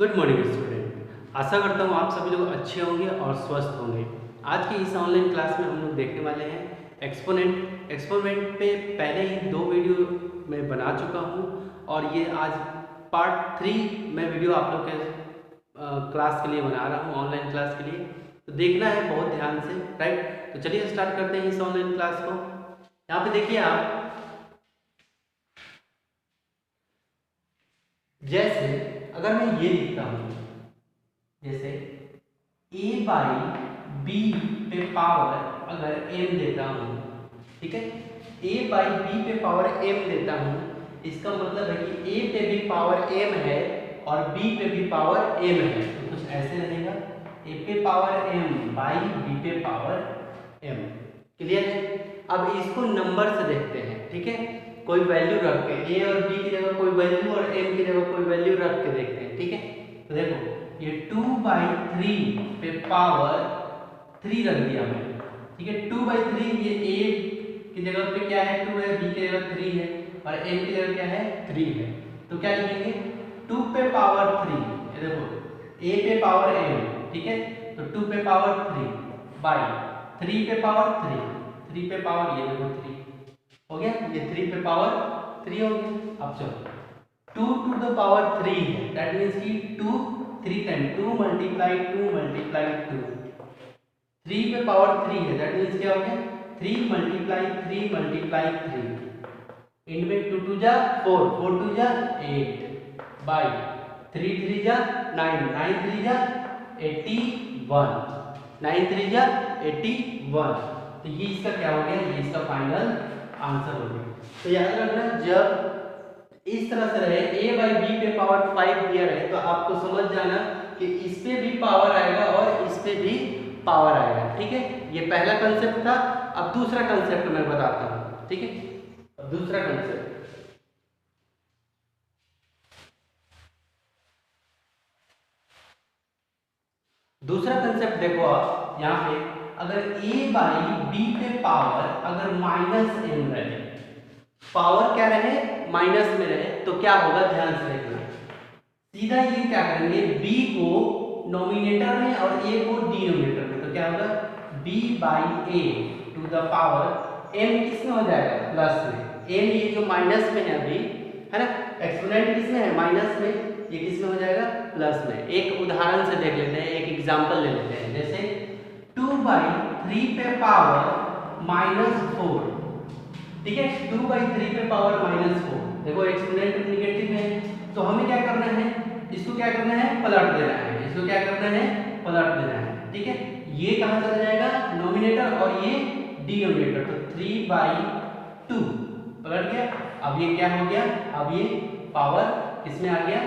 Good morning student. आशा करता हूँ आप सभी लोग अच्छे होंगे और स्वस्थ होंगे। आज की इस ऑनलाइन क्लास में हम लोग देखने वाले हैं एक्सपोनेंट। एक्सपोनेंट पे पहले ही 2 वीडियो मैं बना चुका हूँ और ये आज पार्ट 3 मैं वीडियो आप लोग के क्लास के लिए बना रहा हूँ, ऑनलाइन क्लास के लिए। तो देखना है बहुत ध्यान से, राइट। तो चलिए स्टार्ट करते हैं इस ऑनलाइन क्लास को। यहाँ पे देखिए आप, जैसे अगर मैं ये लिखता हूँ, जैसे a बाई बी पे पावर अगर m देता हूँ, ठीक है, a बाई बी पे पावर m देता हूँ, इसका मतलब है कि a पे भी पावर m है और b पे भी पावर m है। तो कुछ ऐसे रहेगा, a पे पावर m बाई b पे पावर m। क्लियर है? अब इसको नंबर से देखते हैं, ठीक है, कोई वैल्यू रख के, a और b की जगह कोई वैल्यू और m की जगह कोई वैल्यू रख के देखते हैं, ठीक है। तो देखो ये 2/3 पे पावर 3 रख दिया मैं, ठीक है। 2/3 ये a की जगह पे क्या है, 2 है, b की जगह 3 है और m की जगह क्या है, 3 है। तो क्या लिखेंगे, 2 पे पावर 3, ये देखो a पे पावर m, ठीक है, तो 2 पे पावर 3 बाई 3 पे पावर 3 पे पावर, ये देखो 3 हो गया, ये 3 पे पावर 3 हो गया। अब चलो 2 टू द पावर 3 है, दैट मीन्स कि 2 3 टाइम 2 मल्टीप्लाई 2 3 पे पावर 3 है, दैट मीन्स क्या हो गया, 3 मल्टीप्लाई 3 इनमें 2 2 जा 4 4 2 जा 8 बाई 3 3 जा 9 9 3 जा 81 9 3 जा 81। तो ये इसका क्या हो गया, ये इसका फाइनल आंसर हो गया। तो याद रखना, जब इस तरह से रहे a बाई बी पे पावर 5 दिया रहे तो आपको समझ जाना कि इस पे भी पावर आएगा और इस पे भी पावर आएगा, ठीक है। ये पहला कंसेप्ट था। अब दूसरा कंसेप्ट मैं बताता हूँ, ठीक है। अब दूसरा कंसेप्ट, देखो आप यहाँ पे, अगर a बाई बी पे पावर अगर -m रहे, पावर क्या रहे, माइनस में रहे, तो क्या होगा, ध्यान से देखना। सीधा ये क्या करेंगे, b को नोमिनेटर में और a को डिनोमिनेटर में, तो क्या होगा, b by a to the power m किस में हो जाएगा, प्लस में। m ये जो माइनस में है अभी, है ना, एक्सपोनेंट किस में है, माइनस में, ये किस में हो जाएगा, प्लस में। एक उदाहरण से देख लेते हैं, एक एग्जांपल ले लेते हैं, जैसे 2/3 पे पावर -4, ठीक है, 2/3 पे पावर -4। देखो एक्सपोनेंट निगेटिव है, तो हमें क्या करना है, इसको क्या करना है, पलट देना है, इसको क्या करना है, पलट देना है, ठीक है। ये कहाँ चला जाएगा, नोमिनेटर और ये डिनोमिनेटर, तो 3/2 पलट गया। अब ये क्या हो गया, अब ये पावर किसमें आ गया,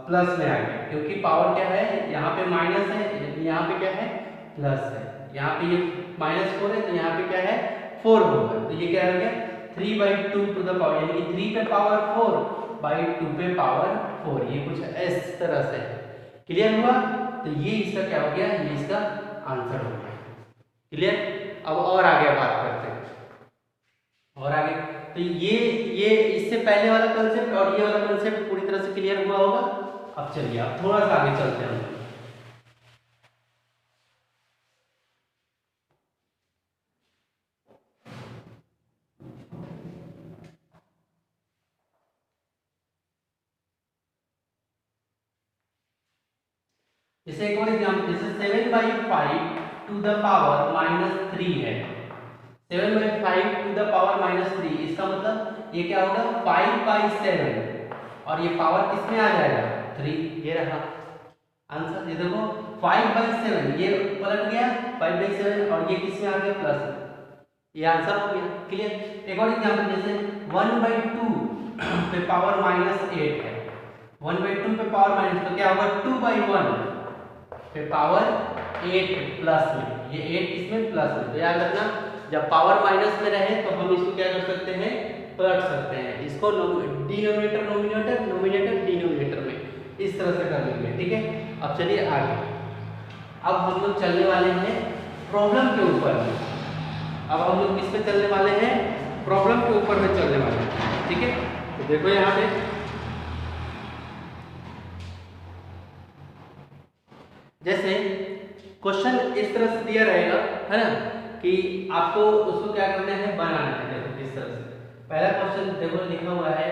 प्लस में आ गया, क्योंकि पावर क्या है, यहाँ पे माइनस है, यहाँ पे क्या है, प्लस है। यहाँ पे ये -4 है, तो यहाँ पे क्या है, 4 होगा। तो ये क्या हो गया, 3/2 टू द पावर, यानी कि 3 पे पावर 4/2 पे पावर 4। ये कुछ इस तरह से है। क्लियर हुआ? तो ये इसका क्या हो गया, ये इसका आंसर हो गया। क्लियर? अब और आगे बात करते हैं, और आगे। तो ये इससे पहले वाला कंसेप्ट और ये वाला कंसेप्ट पूरी तरह से क्लियर हुआ होगा। अब चलिए अब थोड़ा सा आगे चलते हैं। जैसे एक और एग्जांपल, जैसे 7/5 टू द पावर -3 है, 7/5 टू द पावर -3, इसका मतलब ये क्या होगा, 5/7, और ये पावर किस में आ जाएगा, 3। ये रहा आंसर। ये देखो 5/7, ये पलट गया 5/7 और ये किस में आ गया, प्लस। ये आंसर हो गया। क्लियर? एक और एग्जांपल, जैसे 1/2 पे पावर -8 है, 1/2 पे पावर माइनस, तो क्या होगा, 2/1 पे पावर 8 प्लस में, ये 8 इसमें प्लस में। तो याद रखना, जब पावर माइनस में रहे तो हम इसको क्या कर सकते हैं, पलट सकते हैं, इसको डिनोमिनेटर नोमिनेटर, नोमिनेटर डिनोमिनेटर में, इस तरह से कर लेंगे, ठीक है। अब चलिए आगे, अब हम लोग चलने वाले हैं प्रॉब्लम के ऊपर में। अब हम लोग किस पे चलने वाले हैं, प्रॉब्लम के ऊपर में चलने वाले हैं, ठीक है। तो देखो यहाँ पे जैसे क्वेश्चन इस तरह से दिया रहेगा, है ना, कि आपको उसको क्या करना है, बनाना है। देखो इस तरह से पहला क्वेश्चन देखो लिखा हुआ है,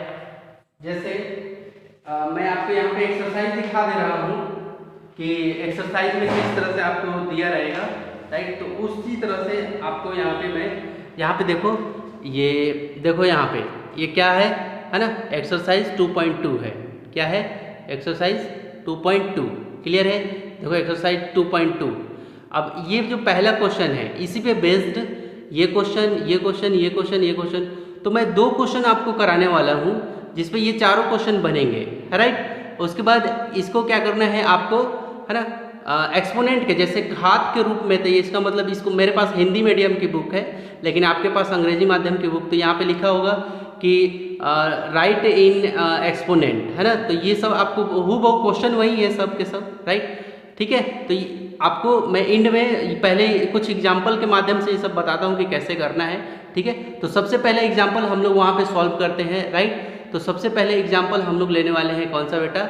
जैसे मैं आपको यहाँ पे एक्सरसाइज दिखा दे रहा हूँ कि एक्सरसाइज में किस तरह से आपको दिया रहेगा, राइट। तो उसी तरह से आपको यहाँ पे मैं यहाँ पे देखो, ये देखो यहाँ पे ये क्या है ना, एक्सरसाइज 2.2 है। क्या है? एक्सरसाइज 2.2। क्लियर है? देखो एक्सरसाइज 2.2। अब ये जो पहला क्वेश्चन है इसी पे बेस्ड ये क्वेश्चन, ये क्वेश्चन, ये क्वेश्चन, ये क्वेश्चन, तो मैं 2 क्वेश्चन आपको कराने वाला हूँ जिसपे ये चारों क्वेश्चन बनेंगे, है राइट। उसके बाद इसको क्या करना है आपको, है ना, एक्सपोनेंट के जैसे घात के रूप में, तो ये इसका मतलब, इसको मेरे पास हिंदी मीडियम की बुक है लेकिन आपके पास अंग्रेजी माध्यम की बुक, तो यहाँ पे लिखा होगा कि राइट इन एक्सपोनेंट, है ना। तो ये सब आपको हूबहू क्वेश्चन वही है सब के सब, राइट। ठीक है, तो आपको मैं इंड में पहले कुछ एग्जाम्पल के माध्यम से ये सब बताता हूँ कि कैसे करना है। ठीक है, तो सबसे पहले एग्जाम्पल हम लोग वहाँ पे सॉल्व करते हैं, राइट। तो सबसे पहले एग्जाम्पल हम लोग लेने वाले हैं कौन सा बेटा,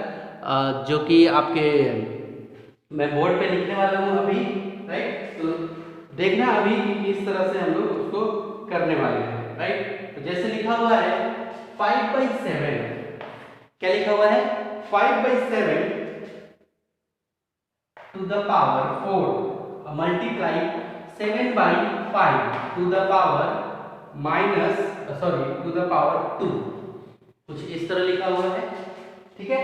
जो कि आपके मैं बोर्ड पे लिखने वाला हूँ अभी, राइट। तो देखना अभी कि किस तरह से हम लोग उसको करने वाले हैं, राइट। तो जैसे लिखा हुआ है 5/7, क्या लिखा हुआ है, 5/7 to the power 4 multiply 7/5 to the power minus to the power 2, कुछ इस तरह लिखा हुआ है। ठीक है,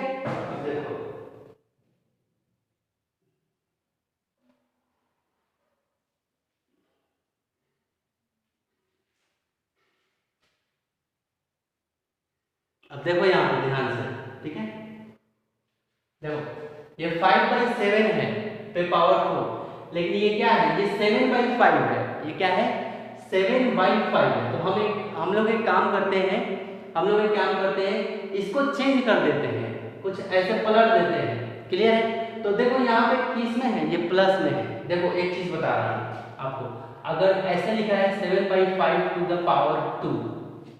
अब देखो यहाँ पे ध्यान से, ठीक है। देखो ये 5/7 है पे पावर 4, लेकिन ये क्या है, ये 7/5 है। ये क्या है, 7/5 है। तो हम लोग एक काम करते हैं, इसको चेंज कर देते हैं, कुछ ऐसे पलट देते हैं। क्लियर है? तो देखो यहाँ पे किस में है, ये प्लस में है। देखो एक चीज बता रहा हूँ आपको, अगर ऐसे लिखा है 7/5 to the power 2,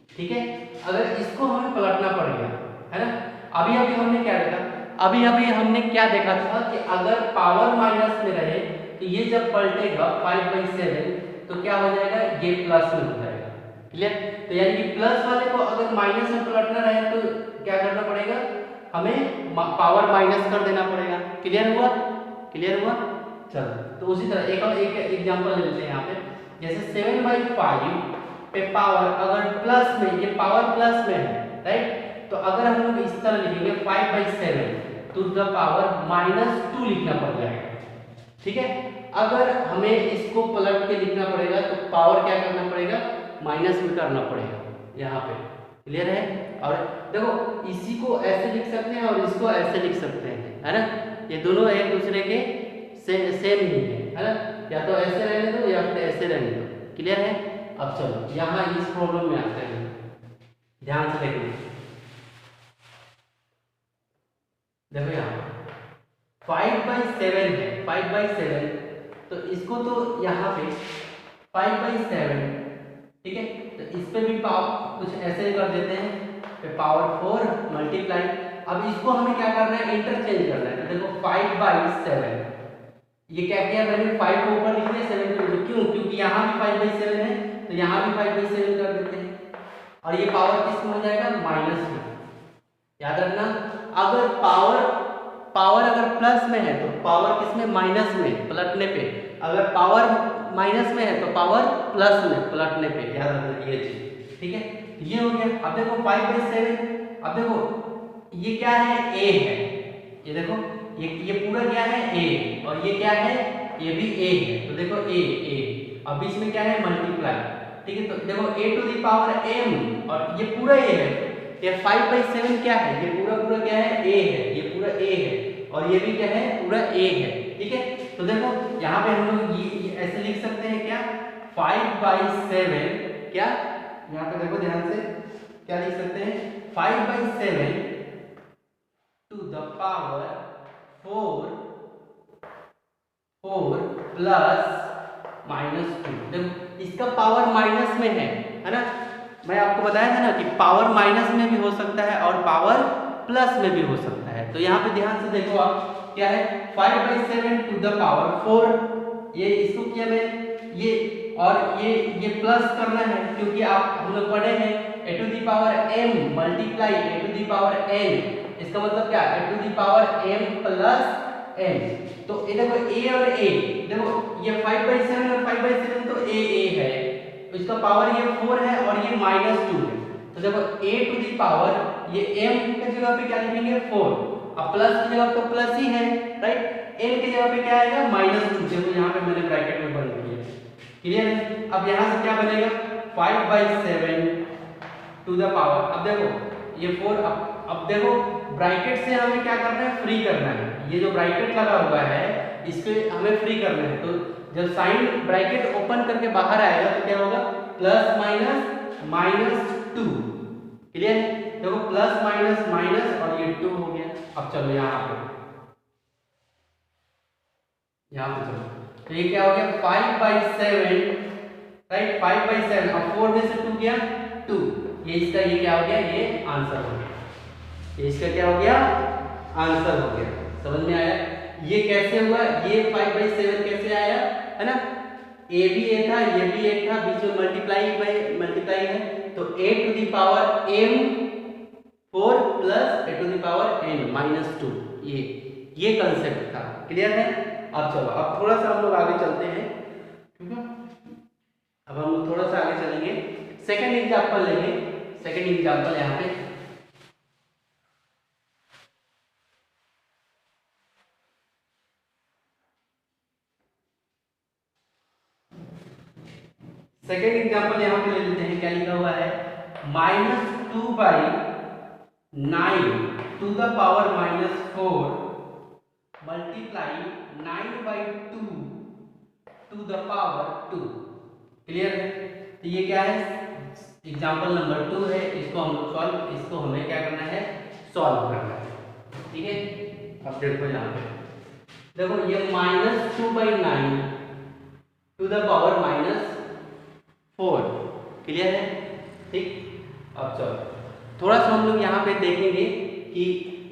ठीक है, अगर इसको हमें पलटना पड़ेगा, है ना। अभी हमने क्या देखा, अभी हमने क्या देखा था कि अगर पावर माइनस में रहे तो ये जब पलटेगा 5/7 तो क्या हो जाएगा, ये प्लस में हो जाएगा। क्लियर? तो यानी कि प्लस वाले को अगर माइनस में पलटना रहे तो क्या करना पड़ेगा, हमें पावर माइनस कर देना पड़ेगा। क्लियर हुआ? चलो, तो उसी तरह एक एग्जांपल ले लेते हैं यहाँ पे, जैसे 7/5 पे पावर अगर प्लस में, ये पावर प्लस में है, राइट। तो अगर हम लोग इस तरह लिखेंगे 5/7 टू द पावर -2 लिखना पड़ जाएगा। ठीक है, अगर हमें इसको पलट के लिखना पड़ेगा तो पावर क्या करना पड़ेगा, माइनस में करना पड़ेगा यहाँ पे। क्लियर है? और देखो इसी को ऐसे लिख सकते हैं और इसको ऐसे लिख सकते हैं, है ना। ये दोनों एक दूसरे के सेम ही है ना। या तो ऐसे रहने दो या फिर ऐसे रहने दो। क्लियर है? अब चलो यहाँ इस प्रॉब्लम में आते हैं, ध्यान से देखिए। देखो यहाँ 5/7 है, 5/7, तो इसको तो यहाँ पे 5/7, ठीक है, तो इस पे भी पावर कुछ ऐसे कर देते हैं, पे पावर 4 मल्टीप्लाई। अब इसको हमें क्या करना है, इंटरचेंज करना है। तो देखो 5/7, ये क्या किया मैंने, 5 को ऊपर लिख दिया, 7 को नीचे। क्यों? क्योंकि यहाँ भी 5/7 है तो यहाँ भी 5/7 कर देते हैं, और ये पावर किस में हो जाएगा, माइनस में। याद रखना, अगर पावर अगर प्लस में है तो पावर किस में, माइनस में पलटने पे। अगर पावर माइनस में है तो पावर प्लस में पलटने पे। याद रखना ये चीज, ठीक है। ये हो गया। अब देखो 5/7, अब देखो ये क्या है, a है। ये देखो ये पूरा क्या है, a, और ये क्या है, ये भी a है। तो देखो a, अब बीच में क्या है, मल्टीप्लाई। ठीक है, तो देखो a to the power m, और ये पूरा a है। ये 5/7 क्या है, ये पूरा क्या है, a है, ये पूरा a है, और ये भी क्या है, पूरा a है। ठीक है, तो देखो यहाँ पे हम लोग ये ऐसे लिख सकते हैं, क्या 5/7, क्या यहाँ पे देखो ध्यान से, क्या लिख सकते हैं, 5/7 टू द पावर 4 प्लस -2। देखो इसका पावर माइनस में है ना। मैं आपको बताया था ना कि पावर माइनस में भी हो सकता है और पावर प्लस में भी हो सकता है। तो यहाँ पे ध्यान से देखो आप, क्या है 5/7 टू द पावर 4, ये इसको किया मैं ये, और ये प्लस करना है क्योंकि आप हम लोग पढ़े हैं a to the power m multiply a to the power n, इसका मतलब क्या a to the power m plus n। तो ये देखो a और a, देखो ये 5/7 और 5/7 तो a है, इसका पावर ये 4 है और ये -2 है, तो देखो a टू द पावर ये m की जगह पे क्या लिखेंगे 4, अब प्लस की जगह तो प्लस ही है राइट, n की जगह पे क्या आएगा -2, देखो यहाँ पे मैंने ब्रैकेट में बंद किया, क्लियर है। अब यहाँ से क्या बनेगा 5/7 टू द पावर, अब देखो ये 4, अब देखो ब्रैकेट से हमें क्या करना है फ्री करना है, ये जो ब्रैकेट लगा हुआ है इसके हमें फ्री करना है, तो जब साइन ब्रैकेट ओपन करके बाहर आएगा तो क्या होगा प्लस माइनस -2, क्लियर है, देखो प्लस माइनस और ये 2 हो गया। अब चलो यहाँ पे चलो, तो ये क्या हो गया 5/7 राइट, 5/7, अब 4 में से 2 गया 2, ये इसका ये क्या हो गया ये आंसर हो गया, ये इसका क्या हो गया आंसर हो गया, समझ में आया ये कैसे हुआ, ये 5/7 कैसे आया है ना, a भी a था ये भी एक था, बीच में मल्टीप्लाई है, तो a to the power m 4 plus a to the power n -2, ये कंसेप्ट था, क्लियर है। अब चलो अब थोड़ा सा हम लोग आगे चलते हैं, ठीक है, अब हम लोग थोड़ा सा आगे चलेंगे, सेकंड एग्जांपल लेंगे, सेकंड एग्जांपल यहाँ पे सेकेंड एग्जांपल यहाँ पे ले लेते हैं, क्या लिखा हुआ है -2/9 to the power -4 multiply 9/2 to the power 2, clear है। तो ये क्या है एग्जांपल नंबर 2 है, इसको हमें क्या करना है सॉल्व करना है, ठीक है। अब देखो यहाँ पे देखो ये -2/9 टू द पावर -4, क्लियर है, ठीक। अब चलो थोड़ा सा हम लोग यहाँ पे देखेंगे कि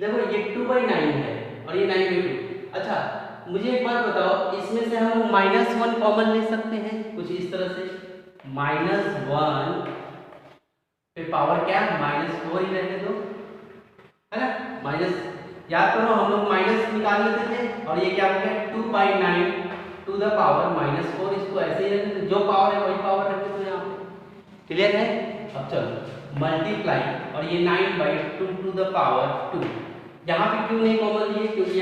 देखो ये 2/9 है और ये 9/2। अच्छा मुझे एक बात बताओ, इसमें से हम लोग -1 कॉमन ले सकते हैं कुछ इस तरह से, -1 पे पावर क्या -4 ही रहने दो, है ना, माइनस, याद करो हम लोग माइनस निकाल लेते थे और ये क्या हो गया 2/9 टू द पावर -4, इसको ऐसे ही रखते थे, जो पावर है वही पावर रखते थे यहाँ पे, क्लियर है। अब चलो मल्टीप्लाई और ये 9/2 टू द पावर 2, यहाँ पे क्यों नहीं कॉमन लिए, क्योंकि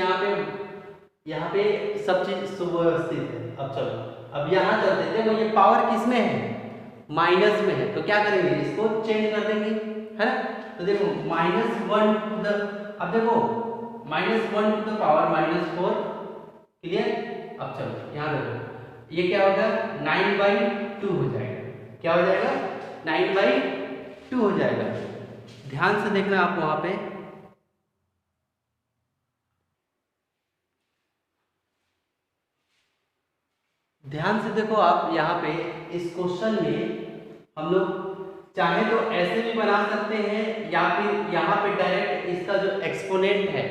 यहाँ पे सब चीज सुव्यवस्थित है। अब चलो अब यहाँ चलते थे, वो ये पावर किस में है माइनस में है, तो क्या करेंगे इसको चेंज कर देंगे, है ना। तो देखो -1 टू द, अब देखो -1 टू द पावर -4, क्लियर। अब चलो यहाँ देखो ये क्या होगा 9/2 हो जाएगा, क्या हो जाएगा 9/2 हो जाएगा। ध्यान से देखना आप वहां पे, ध्यान से देखो आप यहाँ पे इस क्वेश्चन में हम लोग चाहे तो ऐसे भी बना सकते हैं या फिर यहाँ पे डायरेक्ट इसका जो एक्सपोनेंट है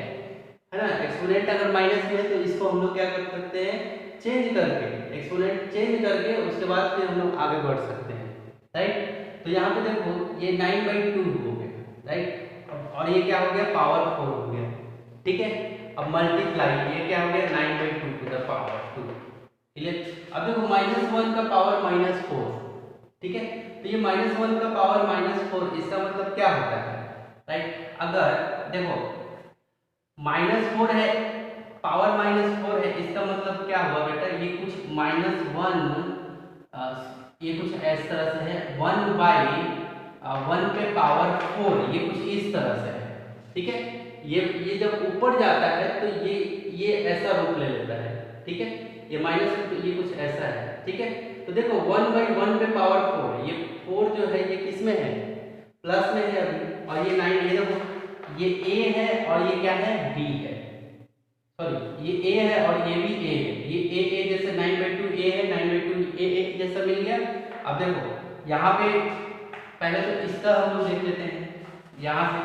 ना, एक्सपोनेंट अगर माइनस में है तो इसको हम लोग क्या कर सकते हैं चेंज करके, एक्सपोनेंट चेंज करके उसके बाद फिर हम लोग आगे बढ़ सकते हैं, राइट। तो यहाँ पे देखो ये 9/2 हो गया, राइट, और ये क्या हो गया पावर 4 हो गया, ठीक है। अब मल्टीप्लाई ये क्या हो गया 9/2 टू द पावर 2, क्लियर। अब देखो -1 का पावर -4, ठीक है, तो ये -1 का पावर -4 इसका मतलब क्या होता है, राइट। अगर देखो -4 है, पावर -4 है, इसका मतलब क्या हुआ बेटा, ये कुछ -1 ये कुछ इस तरह से है 1/1 पे पावर 4, ये कुछ इस तरह से है, ठीक है। ये जब ऊपर जाता है तो ये ऐसा रूप ले लेता है, ठीक है, ये माइनस तो ये कुछ ऐसा है, ठीक है। तो देखो 1/1 पे पावर 4, ये 4 जो है ये किस में है प्लस में है अभी, और ये 9, ये देखो ये a है और ये क्या है b है, सॉरी ये a है और ये भी a है, ये a जैसे 9/2 a है, 9/2 a जैसा मिल गया। अब देखो यहाँ पे पहले तो इसका हम लोग देख लेते हैं, यहाँ से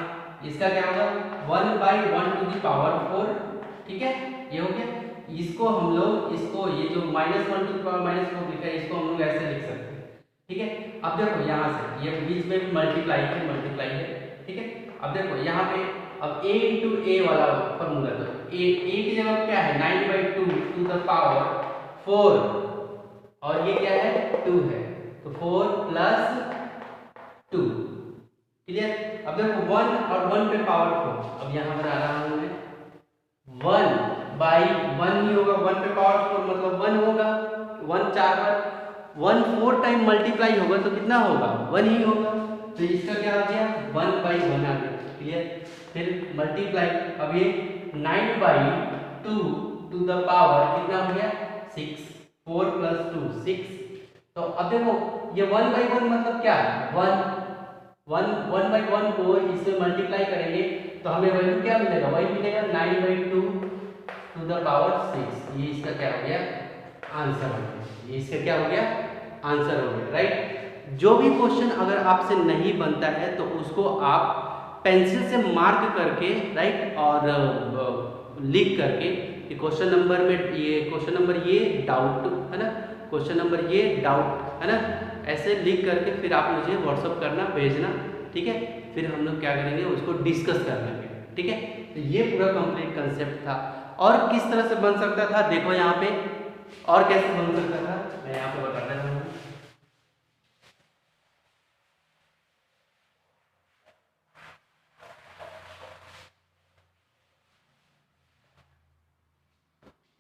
इसका क्या होगा 1/1 टू द पावर 4, ठीक है, ये हो गया। इसको हम लोग इसको ये जो -1 टू पावर -4 लिखा है इसको हम लोग ऐसे लिख सकते हैं, ठीक है। अब देखो यहाँ से ये बीच में मल्टीप्लाई है, ठीक है। अब देखो यहाँ पे अब a इंटू ए वाला फॉर्मूला, तो a की जगह क्या है 9/2 टू द पावर 4 और ये क्या है 2 है, तो 4 प्लस 2, क्लियर। अब देखो 1 और 1 पे पावर 4, अब यहाँ पर आ रहा हूँ मैं 1/1 ही होगा, 1 पे पावर 4 मतलब 1 होगा, 1 4 बार 1 4 टाइम मल्टीप्लाई होगा तो कितना होगा 1 ही होगा, तो इसका क्या हो गया 1/1 आ गया, क्लियर। फिर मल्टीप्लाई, अब ये 9/2 टू द पावर कितना हो गया 6, 4 प्लस 2 6। तो अब देखो ये 1/1 मतलब क्या है 1/1 को इससे मल्टीप्लाई करेंगे तो हमें वैल्यू क्या मिलेगा, वही मिलेगा 9/2 टू द पावर 6। ये इसका क्या हो गया आंसर हो गया, ये इसका क्या हो गया आंसर हो गया, राइट। जो भी क्वेश्चन अगर आपसे नहीं बनता है तो उसको आप पेंसिल से मार्क करके, राइट, और लिख करके कि क्वेश्चन नंबर में ये क्वेश्चन नंबर ये डाउट है ना, क्वेश्चन नंबर ये डाउट है ना, ऐसे लिख करके फिर आप मुझे व्हाट्सअप करना, भेजना, ठीक है। फिर हम लोग क्या करेंगे उसको डिस्कस कर लेंगे, ठीक है। तो ये पूरा कंप्लीट कंसेप्ट था। और किस तरह से बन सकता था देखो यहाँ पे, और कैसे बन सकता था मैं यहाँ पे बता देता हूँ।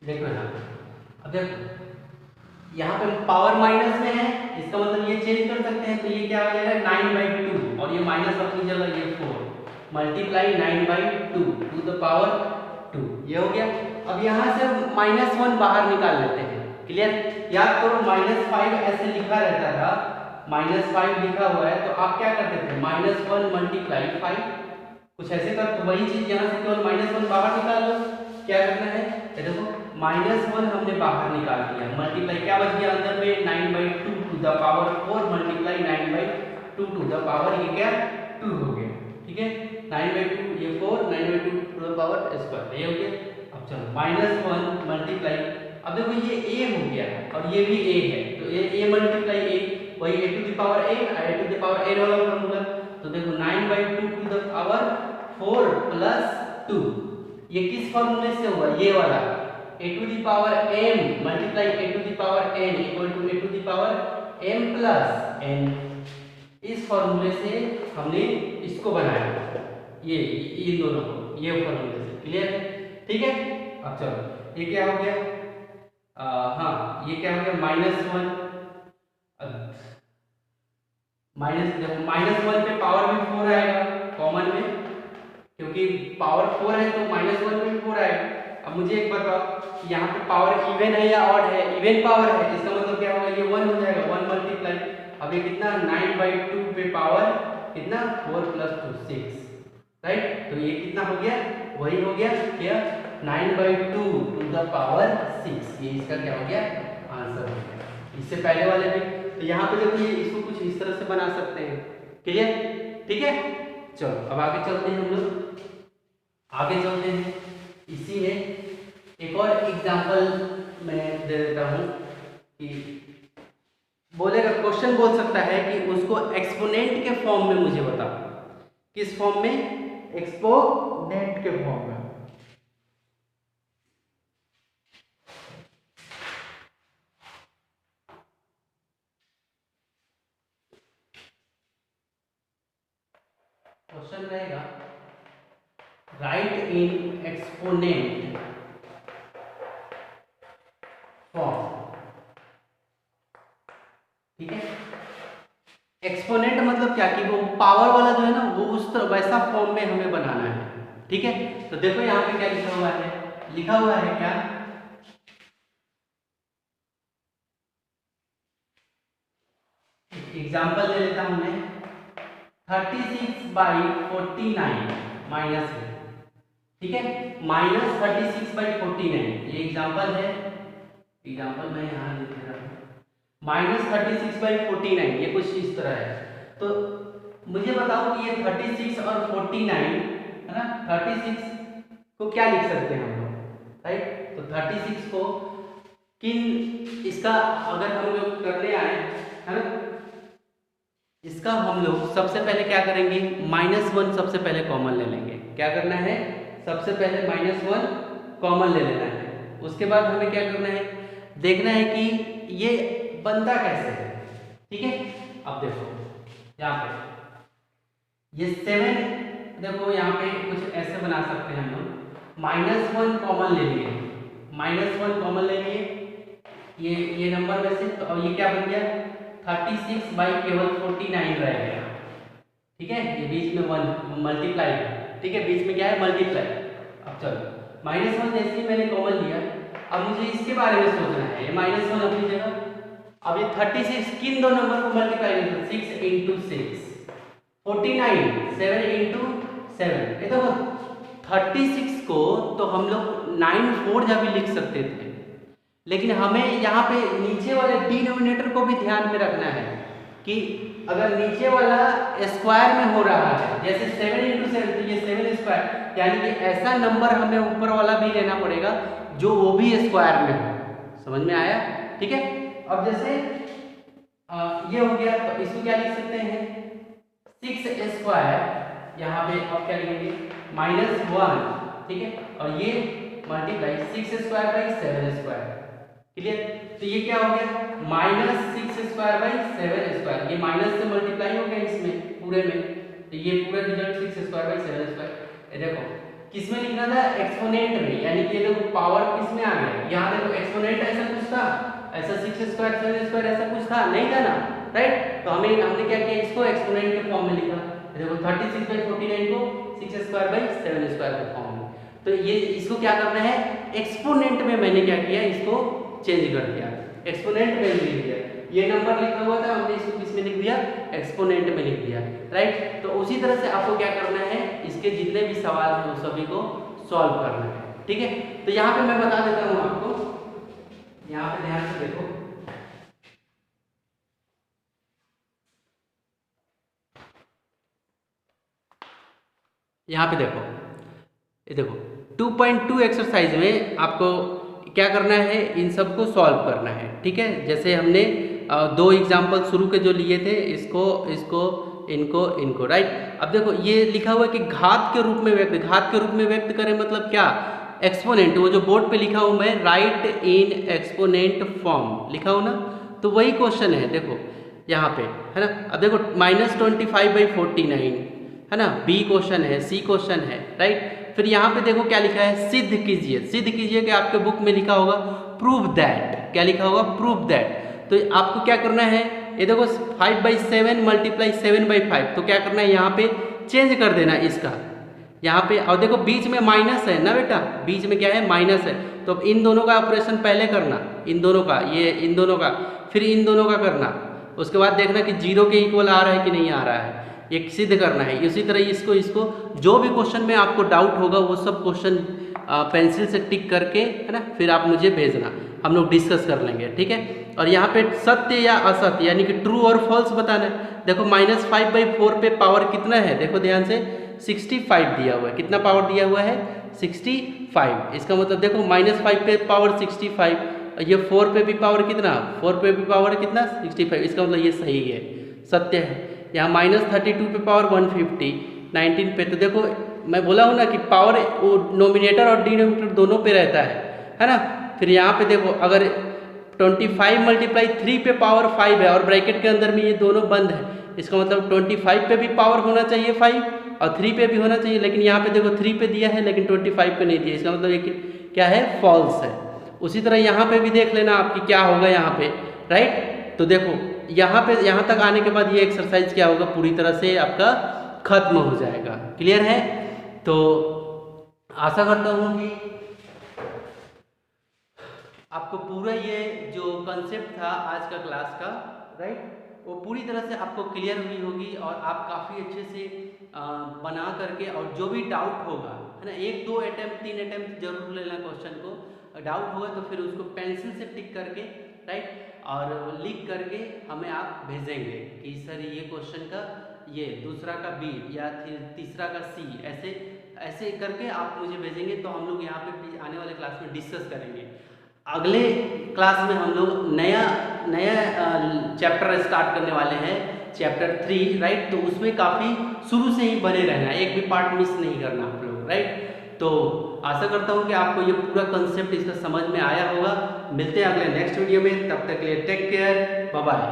देखो यहाँ पे, अब देखो यहाँ पे पावर माइनस में है, इसका मतलब ये चेंज कर सकते हैं, तो ये क्या हो जाएगा 9/2 और ये माइनस अपनी जगह ये 4 मल्टीप्लाई 9/2 टू द पावर 2, ये हो गया। अब यहाँ से -1 बाहर निकाल लेते हैं, क्लियर। याद करो -5 ऐसे लिखा रहता था, -5 लिखा हुआ है तो आप क्या करते थे -1 मल्टीप्लाई 5, कुछ ऐसे कर, तो वही चीज यहाँ से केवल -1 बाहर निकाल लो। क्या करना है देखो -1 हमने बाहर निकाल दिया, मल्टीप्लाई क्या बच गया अंदर में 9/2 to the power 4 multiply 9/2 to the power ये क्या 2 हो गया, ठीक है। 9/2 ये 4 9/2 टू द पावर स्क्वायर ये हो गया। अब चलो -1 मल्टीप्लाई, अब देखो ये a हो गया और ये भी a है, तो a मल्टीप्लाई a वही a to the power n वाला फॉर्मूला, तो देखो 9/2 टू द पावर 4 प्लस 2, ये किस फॉर्मूले से हुआ ये वाला a to the power m multiply a to the power n equal to a to the power m plus n, इस फॉर्मूले से हमने इसको बनाया, ये इन दोनों को ये फॉर्मूले से, क्लियर है, ठीक है। अब चलो ये क्या हो गया हाँ ये क्या हो गया -1 -1 पे पावर भी 4 आएगा कॉमन में, क्योंकि पावर 4 है तो -1 पे भी 4 आएगा। अब मुझे एक बताओ यहाँ पे पावर इवन है या ऑड है, इवन पावर है, इसका मतलब क्या होगा ये 1 हो जाएगा, 1 मल्टीप्लाई, अब ये कितना 9/2 पे पावर कितना 4 प्लस 2 6, राइट, तो ये कितना हो गया वही हो गया क्या 9/2 टू द पावर 6, ये इसका क्या हो गया आंसर हो गया। इससे पहले वाले भी, तो यहाँ पे देखो ये इसको कुछ इस तरह से बना सकते हैं, क्लियर, ठीक है। चलो अब आगे चलते हैं, हम लोग आगे चलते हैं। इसी में एक और एग्जांपल मैं दे देता हूँ कि बोलेगा क्वेश्चन बोल सकता है कि उसको एक्सपोनेंट के फॉर्म में मुझे बता, किस फॉर्म में एक्सपोनेंट के फॉर्म में। क्वेश्चन रहेगा राइट इन एक्सपोनेंट फॉर्म, ठीक है। एक्सपोनेंट मतलब क्या कि वो पावर वाला जो है ना वो उस तरह वैसा फॉर्म में हमें बनाना है, ठीक है। तो देखो यहाँ पे क्या लिखा हुआ है, लिखा हुआ है क्या एग्जांपल ले लेता हूं मैं 36/49 माइनस है, ठीक है, -36/49 ये एग्जांपल है, एग्जांपल मैं यहाँ लिख रहा हूँ -36/49 ये कुछ इस तरह है। तो मुझे बताओ कि ये 36 और 49 है ना, 36 को क्या लिख सकते हैं हम लोग, राइट। तो 36 को किन इसका अगर हम लोग करने आए है ना, इसका हम लोग सबसे पहले क्या करेंगे, -1 सबसे पहले कॉमन ले लेंगे। क्या करना है, सबसे पहले -1 कॉमन ले लेना है। उसके बाद हमें क्या करना है, देखना है कि ये बनता कैसे है। ठीक है, अब देखो यहाँ पे ये 7, देखो यहाँ पे कुछ ऐसे बना सकते हैं हम लोग, -1 कॉमन ले लिए, -1 कॉमन ले लिए ये नंबर में से, तो अब ये क्या बन गया 36 बाई केवल 49 रह गया। ठीक है, ये बीच में 1 मल्टीप्लाई, ठीक है, बीच में क्या है मल्टीप्लाई। अब चलो -1 जैसे ही मैंने कॉमन लिया, अब मुझे इसके बारे में सोचना है। ये -1 अपनी जगह, अब ये 36 किन दो नंबर को मल्टीप्लाई करें, 6 × 6 49, 7 × 7। ये देखो 36 को तो हम लोग 9 4 जा भी लिख सकते थे, लेकिन हमें यहाँ पे नीचे वाले डिनोमिनेटर को भी ध्यान में रखना है कि अगर नीचे वाला स्क्वायर में हो रहा है, जैसे 7 × 7 तो ये 7 स्क्वायर, यानी कि ऐसा नंबर हमें ऊपर वाला भी लेना पड़ेगा जो वो भी स्क्वायर में हो। समझ में आया? ठीक है, अब जैसे ये हो गया, तो इसको क्या लिख सकते हैं 6 स्क्वायर, यहाँ पे अब क्या लिखेंगे -1, ठीक है, और ये multiply 6 square by 7 square. Clear? तो ये क्या हो गया -6 स्क्वायर बाई 7 स्क्वायर, ये माइनस से मल्टीप्लाई हो गया इसमें पूरे में, तो ये पूरा रिजल्ट 6 स्क्वायर बाई 7 स्क्वायर। ये देखो किस में लिखना था, एक्सपोनेंट में, यानी कि ये देखो पावर किस में आ गया, यहाँ देखो एक्सपोनेंट ऐसा कुछ था, ऐसा 6 स्क्वायर 7 स्क्वायर ऐसा कुछ था नहीं था ना, राइट। तो हमने क्या किया, इसको एक्सपोनेंट के फॉर्म में लिखा। देखो 36 बाई 49 को 6 स्क्वायर बाई 7 स्क्वायर के फॉर्म में, तो ये इसको क्या करना है, एक्सपोनेंट में मैंने क्या किया, इसको चेंज कर दिया, एक्सपोनेंट में लिख दिया। ये नंबर लिखा हुआ था, हमने इसको किस में लिख दिया, एक्सपोनेंट में लिख दिया, राइट। तो उसी तरह से आपको क्या करना है, इसके जितने भी सवाल हैं उन सभी को सॉल्व करना है। ठीक है, तो यहाँ पे मैं बता देता हूँ आपको, यहाँ पे ध्यान से देखो, यहाँ पे देखो, ये देखो 2.2 एक्सरसाइज में आपको क्या करना है, इन सबको सॉल्व करना है। ठीक है, जैसे हमने 2 एग्जाम्पल शुरू के जो लिए थे, इनको राइट। अब देखो ये लिखा हुआ है कि घात के रूप में व्यक्त करें, मतलब क्या, एक्सपोनेंट, वो जो बोर्ड पे लिखा हूँ मैं, राइट इन एक्सपोनेंट फॉर्म लिखा हूँ ना, तो वही क्वेश्चन है देखो यहाँ पे, है ना। अब देखो -25 बाई 49 है ना, बी क्वेश्चन है, सी क्वेश्चन है, राइट। फिर यहाँ पे देखो क्या लिखा है, सिद्ध कीजिए कि आपके बुक में लिखा होगा प्रूव दैट, क्या लिखा होगा, प्रूव दैट। तो आपको क्या करना है, ये देखो 5/7 मल्टीप्लाई 7/5, तो क्या करना है, यहाँ पे चेंज कर देना इसका, यहाँ पे, और देखो बीच में माइनस है ना बेटा, बीच में क्या है, माइनस है, तो अब इन दोनों का ऑपरेशन पहले करना, इन दोनों का, ये इन दोनों का, फिर इन दोनों का करना, उसके बाद देखना कि 0 के इक्वल आ रहा है कि नहीं आ रहा है, एक सिद्ध करना है। इसी तरह इसको जो भी क्वेश्चन में आपको डाउट होगा वो सब क्वेश्चन पेंसिल से टिक करके, है ना, फिर आप मुझे भेजना, हम लोग डिस्कस कर लेंगे। ठीक है, और यहाँ पे सत्य या असत्य, यानी कि ट्रू और फॉल्स बताना है। देखो -5/4 पे पावर कितना है, देखो ध्यान से 65 दिया हुआ है, कितना पावर दिया हुआ है, 65। इसका मतलब देखो -5 पे पावर 65, ये 4 पे भी पावर कितना, 4 पे भी पावर कितना, 65, इसका मतलब ये सही है, सत्य है। यहाँ -32 पे पावर 150, 19 पे, तो देखो मैं बोला हूँ ना कि पावर वो नोमिनेटर और डिनोमिनेटर दोनों पे रहता है ना। फिर यहाँ पे देखो अगर 25 मल्टीप्लाई 3 पे पावर 5 है और ब्रैकेट के अंदर में ये दोनों बंद है, इसका मतलब 25 पे भी पावर होना चाहिए 5 और 3 पे भी होना चाहिए, लेकिन यहाँ पे देखो 3 पे दिया है लेकिन 25 पे नहीं दिया, इसका मतलब ये क्या है, फॉल्स है। उसी तरह यहाँ पे भी देख लेना आपकी क्या होगा यहाँ पे, राइट। तो देखो यहाँ तक आने के बाद ये एक्सरसाइज क्या होगा, पूरी तरह से आपका खत्म हो जाएगा। क्लियर है? तो आशा करता हूँ कि आपको पूरा ये जो कंसेप्ट था आज का क्लास का, राइट, वो पूरी तरह से आपको क्लियर हुई होगी और आप काफ़ी अच्छे से बना करके, और जो भी डाउट होगा, है ना, 1 2 अटैम्प्ट 3 अटैम्प्ट जरूर लेना क्वेश्चन को, डाउट होगा तो फिर उसको पेंसिल से टिक करके, राइट, और लिख करके हमें आप भेजेंगे कि सर ये क्वेश्चन का ये दूसरा का बी या तीसरा का सी, ऐसे ऐसे करके आप मुझे भेजेंगे तो हम लोग यहाँ पे आने वाले क्लास में डिस्कस करेंगे। अगले क्लास में हम लोग नया चैप्टर स्टार्ट करने वाले हैं, चैप्टर 3, राइट। तो उसमें काफ़ी शुरू से ही बने रहना, एक भी पार्ट मिस नहीं करना आप लोग, राइट। तो आशा करता हूँ कि आपको ये पूरा कंसेप्ट इसका समझ में आया होगा। मिलते हैं अगले नेक्स्ट वीडियो में, तब तक के लिए टेक केयर, बाय बाय।